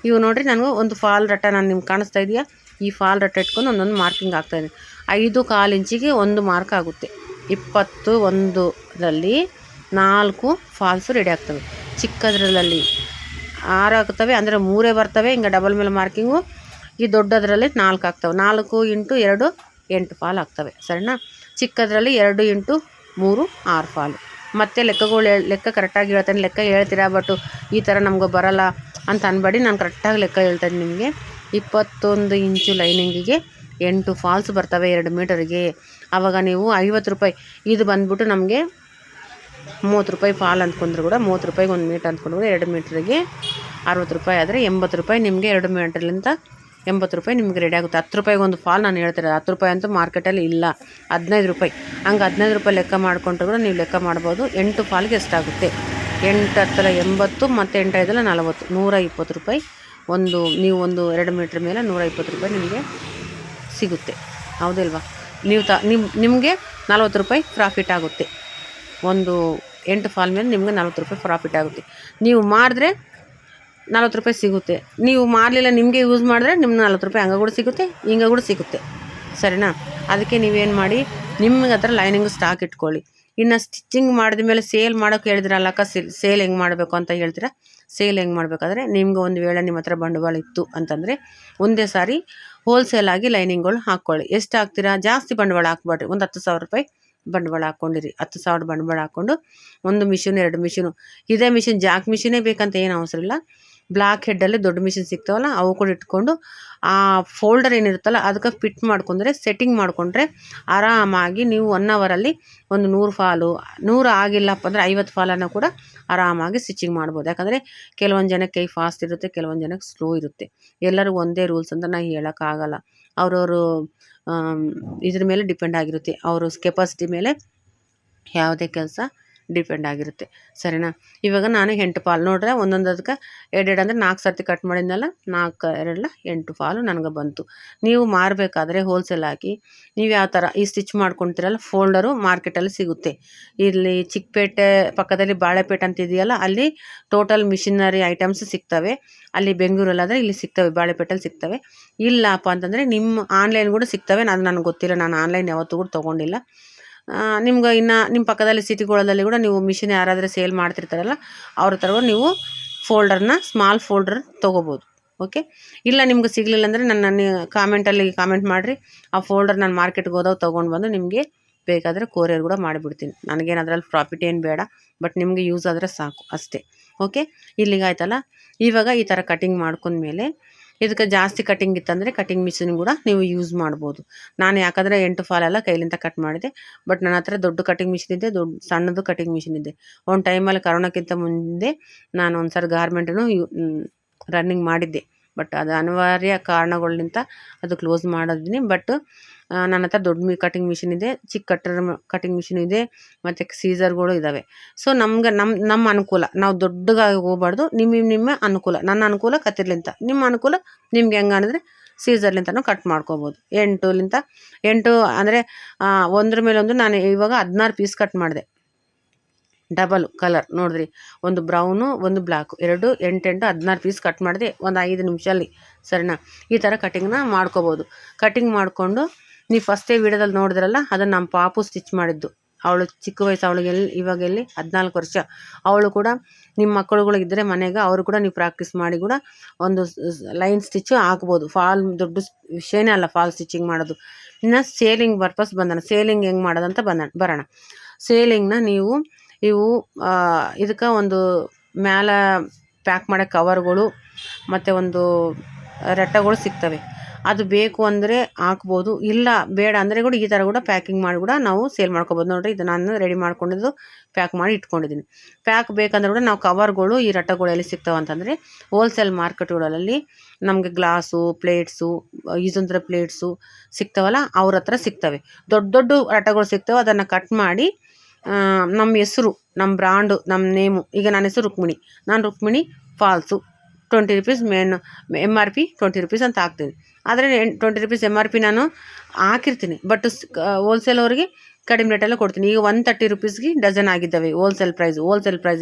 ಇವು ನೋಡಿರಿ, ನನಗೆ ಒಂದು ಫಾಲ್ ರಟ್ಟ ನಾನು ನಿಮ್ಗೆ ಕಾಣಿಸ್ತಾ ಇದೆಯಾ, ಈ ಫಾಲ್ ರಟ್ಟ ಇಟ್ಕೊಂಡು ಒಂದೊಂದು ಮಾರ್ಕಿಂಗ್ ಆಗ್ತಾಯಿದೆ. 5 ಇಂಚಿಗೆ ಒಂದು ಮಾರ್ಕ್ ಆಗುತ್ತೆ. 21ರಲ್ಲಿ 4 ಫಾಲ್ಸು ರೆಡಿ ಆಗ್ತವೆ. ಚಿಕ್ಕದ್ರಲ್ಲಿ 6 ಆಗ್ತವೆ, ಅಂದರೆ 3 ಬರ್ತವೆ, ಹಿಂಗೆ ಡಬಲ್ ಮೇಲೆ ಮಾರ್ಕಿಂಗು. ಈ ದೊಡ್ಡದರಲ್ಲಿ 4 ಆಗ್ತವೆ. 4 × 2 8 ಫಾಲ್ ಆಗ್ತವೆ, ಸರಿನಾ. ಚಿಕ್ಕದ್ರಲ್ಲಿ 2 × 3 6 ಫಾಲು. ಮತ್ತು ಲೆಕ್ಕ ಕರೆಕ್ಟಾಗಿ ಹೇಳ್ತಾನೆ. ಲೆಕ್ಕ ಹೇಳ್ತೀರಾ, ಬಟ್ ಈ ಥರ ನಮ್ಗೆ ಬರಲ್ಲ ಅಂತ ಅನ್ಬೇಡಿ, ನಾನು ಕರೆಕ್ಟಾಗಿ ಲೆಕ್ಕ ಹೇಳ್ತಾನೆ ನಿಮಗೆ. 21 ಇಂಚು ಲೈನಿಂಗಿಗೆ 8 ಫಾಲ್ಸ್ ಬರ್ತವೆ 2 ಮೀಟರಿಗೆ. ಆವಾಗ ನೀವು 50 ರೂಪಾಯಿ, ಇದು ಬಂದ್ಬಿಟ್ಟು ನಮಗೆ 30 ರೂಪಾಯಿ ಫಾಲ್ ಅಂದ್ಕೊಂಡ್ರು ಕೂಡ, 30 ರೂಪಾಯಿಗೆ 1 ಮೀಟರ್ ಅಂದ್ಕೊಂಡ್ರು 2 ಮೀಟ್ರಿಗೆ 60 ರೂಪಾಯಿ ಆದರೆ 80 ರೂಪಾಯಿ ನಿಮಗೆ 2 ಮೀಟ್ರ್ಲಿಂದ 80 ರೂಪಾಯಿ ನಿಮಗೆ ರೆಡಿ ಆಗುತ್ತೆ. 10 ರೂಪಾಯಿಗೆ ಒಂದು ಫಾಲ್ ನಾನು ಹೇಳ್ತಾರೆ. 10 ರೂಪಾಯಿ ಅಂತೂ ಮಾರ್ಕೆಟಲ್ಲಿ ಇಲ್ಲ, 15 ರೂಪಾಯಿ. ಹಂಗೆ 15 ರೂಪಾಯಿ ಲೆಕ್ಕ ಮಾಡಿಕೊಂಡ್ರು ಕೂಡ ನೀವು ಲೆಕ್ಕ ಮಾಡ್ಬೋದು. 8 ಫಾಲ್ಗೆ ಎಷ್ಟಾಗುತ್ತೆ? 8 × 10 80 ಮತ್ತು 8 × 5 40, 120 ರೂಪಾಯಿ. ನೀವು ಒಂದು 2 ಮೀಟ್ರ್ ಮೇಲೆ 120 ರೂಪಾಯಿ ನಿಮಗೆ ಸಿಗುತ್ತೆ, ಹೌದಲ್ವಾ. ನಿಮಗೆ 40 ರೂಪಾಯಿ ಪ್ರಾಫಿಟ್ ಆಗುತ್ತೆ. ಒಂದು 8 ಫಾಲ್ ಮೇಲೆ ನಿಮಗೆ 40 ರೂಪಾಯಿ ಪ್ರಾಫಿಟ್ ಆಗುತ್ತೆ. ನೀವು ಮಾಡಿದ್ರೆ 40 ರೂಪಾಯಿ ಸಿಗುತ್ತೆ. ನೀವು ಮಾಡಲಿಲ್ಲ, ನಿಮಗೆ ಯೂಸ್ ಮಾಡಿದ್ರೆ ನಿಮ್ಗೆ 40 ರೂಪಾಯಿ ಹಂಗೆ ಕೂಡ ಸಿಗುತ್ತೆ, ಹಿಂಗೆ ಕೂಡ ಸಿಗುತ್ತೆ, ಸರಿನಾ. ಅದಕ್ಕೆ ನೀವೇನು ಮಾಡಿ, ನಿಮಗೆ ಹತ್ರ ಲೈನಿಂಗ್ ಸ್ಟಾಕ್ ಇಟ್ಕೊಳ್ಳಿ. ಇನ್ನು ಸ್ಟಿಚಿಂಗ್ ಮಾಡಿದ ಮೇಲೆ ಸೇಲ್ ಮಾಡೋಕ್ಕೆ ಹೇಳಿದ್ರಲ್ಲಕ್ಕ, ಸೇಲ್ ಹೆಂಗೆ ಮಾಡಬೇಕು ಅಂತ ಹೇಳ್ತೀರಾ. ಸೇಲ್ ಹೆಂಗೆ ಮಾಡಬೇಕಾದ್ರೆ, ನಿಮ್ಗೆ ಒಂದು ವೇಳೆ ನಿಮ್ಮ ಹತ್ರ ಬಂಡವಾಳ ಇತ್ತು ಅಂತಂದರೆ ಒಂದೇ ಸಾರಿ ಹೋಲ್ಸೇಲಾಗಿ ಲೈನಿಂಗ್ಗಳು ಹಾಕ್ಕೊಳ್ಳಿ. ಎಷ್ಟು ಹಾಕ್ತೀರಾ? ಜಾಸ್ತಿ ಬಂಡವಾಳ ಹಾಕ್ಬೇಡ್ರಿ. ಒಂದು 10,000 ರೂಪಾಯಿ ಬಂಡವಾಳ ಹಾಕ್ಕೊಂಡಿರಿ. 10,000 ಬಂಡವಾಳ ಹಾಕ್ಕೊಂಡು ಒಂದು ಮಿಷಿನ್ 2 ಮಿಷಿನು, ಇದೇ ಮಿಷಿನ್ ಜಾಕ್ ಮಿಷಿನೇ ಬೇಕಂತ ಏನು ಅವಸರ ಇಲ್ಲ. ಬ್ಲ್ಯಾಕ್ ಹೆಡ್ಡಲ್ಲಿ ದೊಡ್ಡ ಮಿಷಿನ್ ಸಿಗ್ತಾವಲ್ಲ, ಅವು ಕೂಡ ಇಟ್ಕೊಂಡು ಆ ಫೋಲ್ಡರ್ ಏನಿರುತ್ತಲ್ಲ ಅದಕ್ಕೆ ಫಿಟ್ ಮಾಡ್ಕೊಂಡ್ರೆ, ಸೆಟ್ಟಿಂಗ್ ಮಾಡಿಕೊಂಡ್ರೆ ಆರಾಮಾಗಿ ನೀವು 1 ಅವರಲ್ಲಿ ಒಂದು 100 ಫಾಲು, 100 ಆಗಿಲ್ಲಪ್ಪ ಅಂದರೆ 50 ಫಾಲನ್ನು ಕೂಡ ಆರಾಮಾಗಿ ಸ್ಟಿಚಿಂಗ್ ಮಾಡ್ಬೋದು. ಯಾಕಂದರೆ ಕೆಲವೊಂದು ಜನಕ್ಕೆ ಕೈ ಫಾಸ್ಟ್ ಇರುತ್ತೆ, ಕೆಲವೊಂದು ಜನಕ್ಕೆ ಸ್ಲೋ ಇರುತ್ತೆ. ಎಲ್ಲರಿಗೂ ಒಂದೇ ರೂಲ್ಸ್ ಅಂತ ನಾನು ಹೇಳೋಕ್ಕಾಗಲ್ಲ. ಅವ್ರವರು ಇದ್ರ ಮೇಲೆ ಡಿಪೆಂಡ್ ಆಗಿರುತ್ತೆ, ಅವರು ಕೆಪಾಸಿಟಿ ಮೇಲೆ ಯಾವುದೇ ಕೆಲಸ ಡಿಪೆಂಡ್ ಆಗಿರುತ್ತೆ, ಸರಿನಾ. ಇವಾಗ ನಾನು 8 ಫಾಲ್ ನೋಡ್ರೆ, ಒಂದೊಂದು ಅದಕ್ಕೆ 2 ಅಂದರೆ 4 ಸರ್ತಿ ಕಟ್ ಮಾಡಿದ್ನಲ್ಲ, 4 2 8 ಫಾಲು ನನಗೆ ಬಂತು. ನೀವು ಮಾರಬೇಕಾದ್ರೆ ಹೋಲ್ಸೇಲ್ ಆಗಿ ನೀವು ಯಾವ ಥರ ಈ ಸ್ಟಿಚ್ ಮಾಡ್ಕೊತೀರಲ್ಲ, ಫೋಲ್ಡರು ಮಾರ್ಕೆಟಲ್ಲಿ ಸಿಗುತ್ತೆ. ಇಲ್ಲಿ ಚಿಕ್ಕಪೇಟೆ ಪಕ್ಕದಲ್ಲಿ ಬಾಳೆಪೇಟೆ ಅಂತ ಇದೆಯಲ್ಲ, ಅಲ್ಲಿ ಟೋಟಲ್ ಮಿಷಿನರಿ ಐಟಮ್ಸ್ ಸಿಗ್ತವೆ. ಅಲ್ಲಿ ಬೆಂಗಳೂರಲ್ಲಾದರೆ ಇಲ್ಲಿ ಸಿಗ್ತವೆ, ಬಾಳೆಪೇಟೆಲ್ಲಿ ಸಿಗ್ತವೆ. ಇಲ್ಲಪ್ಪ ಅಂತಂದರೆ ನಿಮ್ಮ ಆನ್ಲೈನ್ ಕೂಡ ಸಿಗ್ತವೆ. ನನಗೆ ಗೊತ್ತಿಲ್ಲ, ನಾನು ಆನ್ಲೈನ್ ಯಾವತ್ತೂ ಕೂಡ ತೊಗೊಂಡಿಲ್ಲ. ನಿಮ್ಗೆ ಇನ್ನು ನಿಮ್ಮ ಪಕ್ಕದಲ್ಲಿ ಸಿಟಿಗಳಲ್ಲಿ ಕೂಡ ನೀವು ಮಿಷಿನ್ ಯಾರಾದರೂ ಸೇಲ್ ಮಾಡ್ತಿರ್ತಾರಲ್ಲ, ಅವ್ರ ಥರ ನೀವು ಫೋಲ್ಡರ್ನ ಸ್ಮಾಲ್ ಫೋಲ್ಡರ್ ತೊಗೋಬೋದು. ಓಕೆ, ಇಲ್ಲ ನಿಮ್ಗೆ ಸಿಗಲಿಲ್ಲ ಅಂದರೆ ನನ್ನ ಕಾಮೆಂಟಲ್ಲಿ ಕಾಮೆಂಟ್ ಮಾಡಿರಿ. ಆ ಫೋಲ್ಡರ್ ನಾನು ಮಾರ್ಕೆಟ್ಗೆ ಹೋದಾಗ ತೊಗೊಂಡು ಬಂದು ನಿಮಗೆ ಬೇಕಾದರೆ ಕೊರಿಯರ್ ಕೂಡ ಮಾಡಿಬಿಡ್ತೀನಿ. ನನಗೇನು ಅದರಲ್ಲಿ ಪ್ರಾಫಿಟ್ ಏನು ಬೇಡ, ಬಟ್ ನಿಮಗೆ ಯೂಸ್ ಆದರೆ ಸಾಕು ಅಷ್ಟೇ. ಓಕೆ, ಇಲ್ಲಿಗೆ ಆಯ್ತಲ್ಲ. ಇವಾಗ ಈ ಥರ ಕಟಿಂಗ್ ಮಾಡ್ಕೊಂಡ್ಮೇಲೆ ಇದಕ್ಕೆ ಜಾಸ್ತಿ ಕಟಿಂಗ್ ಇತ್ತಂದರೆ ಕಟಿಂಗ್ ಮಿಷಿನ್ ಕೂಡ ನೀವು ಯೂಸ್ ಮಾಡ್ಬೋದು. ನಾನು ಯಾಕಂದರೆ 8 ಫಾಲೆಲ್ಲ ಕೈಲಿಂದ ಕಟ್ ಮಾಡಿದೆ, ಬಟ್ ನನ್ನ ಹತ್ರ ದೊಡ್ಡ ಕಟಿಂಗ್ ಮಿಷಿನ್ ಇದೆ, ಸಣ್ಣದು ಕಟಿಂಗ್ ಮಿಷಿನ್ ಇದೆ. ಒಂದು ಟೈಮಲ್ಲಿ ಕರೋನಾಕ್ಕಿಂತ ಮುಂದೆ ನಾನು ಒಂದು ಸಾರಿ ಗಾರ್ಮೆಂಟನ್ನು ರನ್ನಿಂಗ್ ಮಾಡಿದ್ದೆ, ಬಟ್ ಅದು ಅನಿವಾರ್ಯ ಕಾರಣಗಳಿಂದ ಅದು ಕ್ಲೋಸ್ ಮಾಡಿದ್ದೀನಿ. ಬಟ್ ನನ್ನ ಹತ್ರ ದೊಡ್ಡ ಕಟಿಂಗ್ ಮಿಷಿನ್ ಇದೆ, ಚಿಕ್ಕ ಕಟಿಂಗ್ ಮಿಷಿನ್ ಇದೆ, ಮತ್ತು ಸೀಸರ್ಗಳು ಇದ್ದಾವೆ. ಸೊ ನಮ್ಮ ಅನುಕೂಲ, ನಾವು ದೊಡ್ಡದಾಗಿ ಹೋಗ್ಬಾರ್ದು. ನಿಮ್ಮ ಅನುಕೂಲ, ನನ್ನ ಅನುಕೂಲ ಕತ್ತಿರ್ಲಿಂತ, ನಿಮ್ಮ ಅನುಕೂಲ ನಿಮ್ಗೆ ಹೆಂಗೆ ಅಂದರೆ ಸೀಸರ್ಲಿಂತನೂ ಕಟ್ ಮಾಡ್ಕೋಬೋದು. 8 ಅಂದರೆ ಒಂದ್ರ ಮೇಲೆ ಒಂದು ನಾನು ಇವಾಗ 16 ಪೀಸ್ ಕಟ್ ಮಾಡಿದೆ. ಡಬಲ್ ಕಲರ್ ನೋಡಿದ್ರಿ, ಒಂದು ಬ್ರೌನು ಒಂದು ಬ್ಲ್ಯಾಕು, 2 8 16 ಪೀಸ್ ಕಟ್ ಮಾಡಿದೆ ಒಂದು 5 ನಿಮಿಷಲ್ಲಿ, ಸರಿನಾ. ಈ ಥರ ಕಟಿಂಗ್ನ ಮಾಡ್ಕೋಬೋದು. ಕಟಿಂಗ್ ಮಾಡಿಕೊಂಡು ನೀವು ಫಸ್ಟೇ ವೀಡಿಯೋದಲ್ಲಿ ನೋಡಿದ್ರಲ್ಲ, ಅದನ್ನು ನಮ್ಮ ಪಾಪು ಸ್ಟಿಚ್ ಮಾಡಿದ್ದು. ಅವಳು ಚಿಕ್ಕ ವಯಸ್ಸು, ಅವಳಿಗೆ ಇವಾಗ 14 ವರ್ಷ. ಅವಳು ಕೂಡ ನಿಮ್ಮ ಮಕ್ಕಳುಗಳಿದ್ದರೆ ಮನೆಗೆ ಅವರು ಕೂಡ ನೀವು ಪ್ರಾಕ್ಟೀಸ್ ಮಾಡಿ ಕೂಡ ಒಂದು ಲೈನ್ ಸ್ಟಿಚ್ಚು ಹಾಕ್ಬೋದು. ಫಾಲ್ ದೊಡ್ಡ ವಿಷಯನೇ ಅಲ್ಲ ಫಾಲ್ ಸ್ಟಿಚಿಂಗ್ ಮಾಡೋದು. ಇನ್ನು ಸೇಲಿಂಗ್ ಪರ್ಪಸ್ ಸೇಲಿಂಗ್ ಹೆಂಗೆ ಮಾಡೋದಂತ ಬರೋಣ. ಸೇಲಿಂಗ್ನ ಇವು ಇದಕ್ಕೆ ಒಂದು ಮ್ಯಾಲೆ ಪ್ಯಾಕ್ ಮಾಡೋ ಕವರ್ಗಳು ಮತ್ತು ಒಂದು ರೆಟ್ಟಗಳು ಸಿಗ್ತವೆ. ಅದು ಬೇಕು ಅಂದರೆ ಹಾಕ್ಬೋದು, ಇಲ್ಲ ಬೇಡ ಅಂದರೆ ಕೂಡ ಈ ಥರ ಕೂಡ ಪ್ಯಾಕಿಂಗ್ ಮಾಡಿ ಕೂಡ ನಾವು ಸೇಲ್ ಮಾಡ್ಕೊಬೋದು. ನೋಡಿರಿ ಇದು ನಾನು ರೆಡಿ ಮಾಡ್ಕೊಂಡಿದ್ದು ಪ್ಯಾಕ್ ಮಾಡಿ ಇಟ್ಕೊಂಡಿದ್ದೀನಿ. ಪ್ಯಾಕ್ ಬೇಕಂದ್ರೆ ಕೂಡ ನಾವು ಕವರ್ಗಳು ಈ ರಟ್ಟಗಳು ಎಲ್ಲಿ ಸಿಗ್ತಾವೆ ಅಂತಂದರೆ ಹೋಲ್ಸೇಲ್ ಮಾರ್ಕೆಟ್ಗಳಲ್ಲಿ ನಮಗೆ ಗ್ಲಾಸು, ಪ್ಲೇಟ್ಸು, ಈಜಂತ್ರ ಪ್ಲೇಟ್ಸು ಸಿಗ್ತಾವಲ್ಲ ಅವ್ರ ಹತ್ರ ಸಿಗ್ತವೆ. ದೊಡ್ಡ ದೊಡ್ಡ ರಟ್ಟಗಳು ಸಿಗ್ತವೆ. ಅದನ್ನು ಕಟ್ ಮಾಡಿ ನಮ್ಮ ಹೆಸರು, ನಮ್ಮ ಬ್ರ್ಯಾಂಡು, ನಮ್ಮ ನೇಮು, ಈಗ ನನ್ನ ಹೆಸರು ರುಕ್ಮಿಣಿ, ನಾನು Rukmini falls 20 rupees MRP 20 rupees ಅಂತ ಹಾಕ್ತೀನಿ. ಆದರೆ 20 ರುಪೀಸ್ MRP ನಾನು ಹಾಕಿರ್ತೀನಿ, ಬಟ್ ಹೋಲ್ಸೇಲ್ ಅವ್ರಿಗೆ ಕಡಿಮೆ ರೇಟಲ್ಲೇ ಕೊಡ್ತೀನಿ. ಈಗ 130 ರುಪೀಸ್ಗೆ ಡಜನ್ ಆಗಿದ್ದಾವೆ ಹೋಲ್ಸೇಲ್ ಪ್ರೈಸ್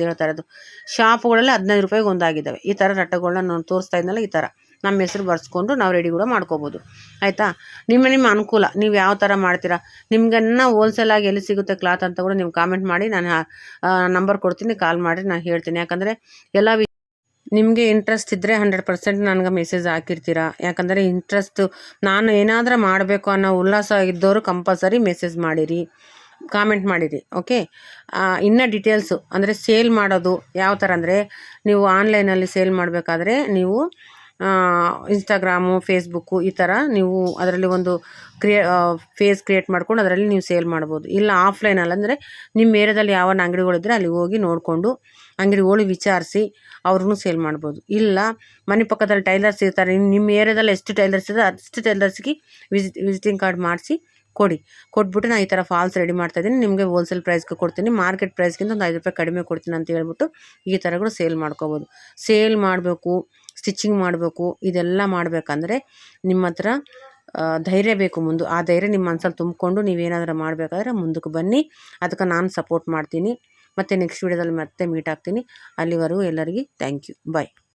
ಹೇಳ್ತಾ ಇರೋದು. ಶಾಪ್ಗಳಲ್ಲಿ 15 ರೂಪಾಯಿಗೆ ಒಂದಾಗಿದ್ದಾವೆ. ಈ ಥರ ರಟ್ಟಗಳನ್ನ ನಾನು ತೋರಿಸ್ತಾ ಇದ್ನಲ್ಲ, ಈ ಥರ ನಮ್ಮ ಹೆಸರು ಬರ್ಸ್ಕೊಂಡು ನಾವು ರೆಡಿ ಕೂಡ ಮಾಡ್ಕೋಬೋದು. ಆಯಿತಾ? ನಿಮ್ಮ ಅನುಕೂಲ, ನೀವು ಯಾವ ಥರ ಮಾಡ್ತೀರಾ, ನಿಮ್ಗನ್ನ ಹೋಲ್ಸೇಲಾಗಿ ಎಲ್ಲಿ ಸಿಗುತ್ತೆ ಕ್ಲಾತ್ ಅಂತ ಕೂಡ ನೀವು ಕಾಮೆಂಟ್ ಮಾಡಿ, ನಾನು ನಂಬರ್ ಕೊಡ್ತೀನಿ, ಕಾಲ್ ಮಾಡಿ ನಾನು ಹೇಳ್ತೀನಿ. ಯಾಕಂದರೆ ಎಲ್ಲ ನಿಮಗೆ ಇಂಟ್ರೆಸ್ಟ್ ಇದ್ದರೆ 100% ನನಗೆ ಮೆಸೇಜ್ ಹಾಕಿರ್ತೀರ. ಯಾಕಂದರೆ ಇಂಟ್ರೆಸ್ಟು ನಾನು ಏನಾದರೂ ಮಾಡಬೇಕು ಅನ್ನೋ ಉಲ್ಲಾಸ ಇದ್ದವರು ಕಂಪಲ್ಸರಿ ಮೆಸೇಜ್ ಮಾಡಿರಿ, ಕಾಮೆಂಟ್ ಮಾಡಿರಿ. ಓಕೆ, ಇನ್ನೂ ಡೀಟೇಲ್ಸು ಅಂದರೆ ಸೇಲ್ ಮಾಡೋದು ಯಾವ ಥರ ಅಂದರೆ, ನೀವು ಆನ್ಲೈನಲ್ಲಿ ಸೇಲ್ ಮಾಡಬೇಕಾದ್ರೆ ನೀವು ಇನ್ಸ್ಟಾಗ್ರಾಮು, ಫೇಸ್ಬುಕ್ಕು ಈ ಥರ ನೀವು ಅದರಲ್ಲಿ ಒಂದು ಪೇಜ್ ಕ್ರಿಯೇಟ್ ಮಾಡ್ಕೊಂಡು ಅದರಲ್ಲಿ ನೀವು ಸೇಲ್ ಮಾಡ್ಬೋದು. ಇಲ್ಲ ಆಫ್ಲೈನಲ್ಲಿ ಅಂದರೆ ನಿಮ್ಮ ಏರಿಯಾದಲ್ಲಿ ಯಾವ ಅಂಗಡಿಗಳಿದ್ರೆ ಅಲ್ಲಿ ಹೋಗಿ ನೋಡಿಕೊಂಡು ಅಂಗಡಿಗಳು ವಿಚಾರಿಸಿ ಅವ್ರನ್ನೂ ಸೇಲ್ ಮಾಡ್ಬೋದು. ಇಲ್ಲ ಮನೆ ಪಕ್ಕದಲ್ಲಿ ಟೈಲರ್ಸ್ ಇರ್ತಾರೆ, ನಿಮ್ಮ ಏರಿಯಾದಲ್ಲಿ ಎಷ್ಟು ಟೈಲರ್ಸ್ ಇದೆ ಅಷ್ಟು ಟೈಲರ್ಸ್ಗೆ ವಿಸಿಟಿಂಗ್ ಕಾರ್ಡ್ ಮಾಡಿಸಿ ಕೊಟ್ಬಿಟ್ಟು ನಾನು ಈ ಥರ ಫಾಲ್ಸ್ ರೆಡಿ ಮಾಡ್ತಾಯಿದ್ದೀನಿ, ನಿಮಗೆ ಹೋಲ್ಸೇಲ್ ಪ್ರೈಸ್ಗೆ ಕೊಡ್ತೀನಿ, ಮಾರ್ಕೆಟ್ ಪ್ರೈಸ್ಗಿಂತ ಒಂದು 5 ರೂಪಾಯಿ ಕಡಿಮೆ ಕೊಡ್ತೀನಿ ಅಂತ ಹೇಳ್ಬಿಟ್ಟು ಈ ಥರಗಳು ಸೇಲ್ ಮಾಡ್ಕೋಬೋದು. ಸೇಲ್ ಮಾಡಬೇಕು, ಸ್ಟಿಚಿಂಗ್ ಮಾಡಬೇಕು, ಇದೆಲ್ಲ ಮಾಡಬೇಕಂದ್ರೆ ನಿಮ್ಮ ಹತ್ರ ಧೈರ್ಯ ಬೇಕು. ಆ ಧೈರ್ಯ ನಿಮ್ಮ ಮನಸ್ಸಲ್ಲಿ ತುಂಬಿಕೊಂಡು ನೀವೇನಾದರೂ ಮಾಡಬೇಕಾದ್ರೆ ಮುಂದಕ್ಕೆ ಬನ್ನಿ, ಅದಕ್ಕೆ ನಾನು ಸಪೋರ್ಟ್ ಮಾಡ್ತೀನಿ. ಮತ್ತು ನೆಕ್ಸ್ಟ್ ವೀಡಿಯೋದಲ್ಲಿ ಮತ್ತೆ ಮೀಟ್ ಆಗ್ತೀನಿ. ಅಲ್ಲಿವರೆಗೂ ಎಲ್ಲರಿಗೂ ಥ್ಯಾಂಕ್ ಯು, ಬಾಯ್.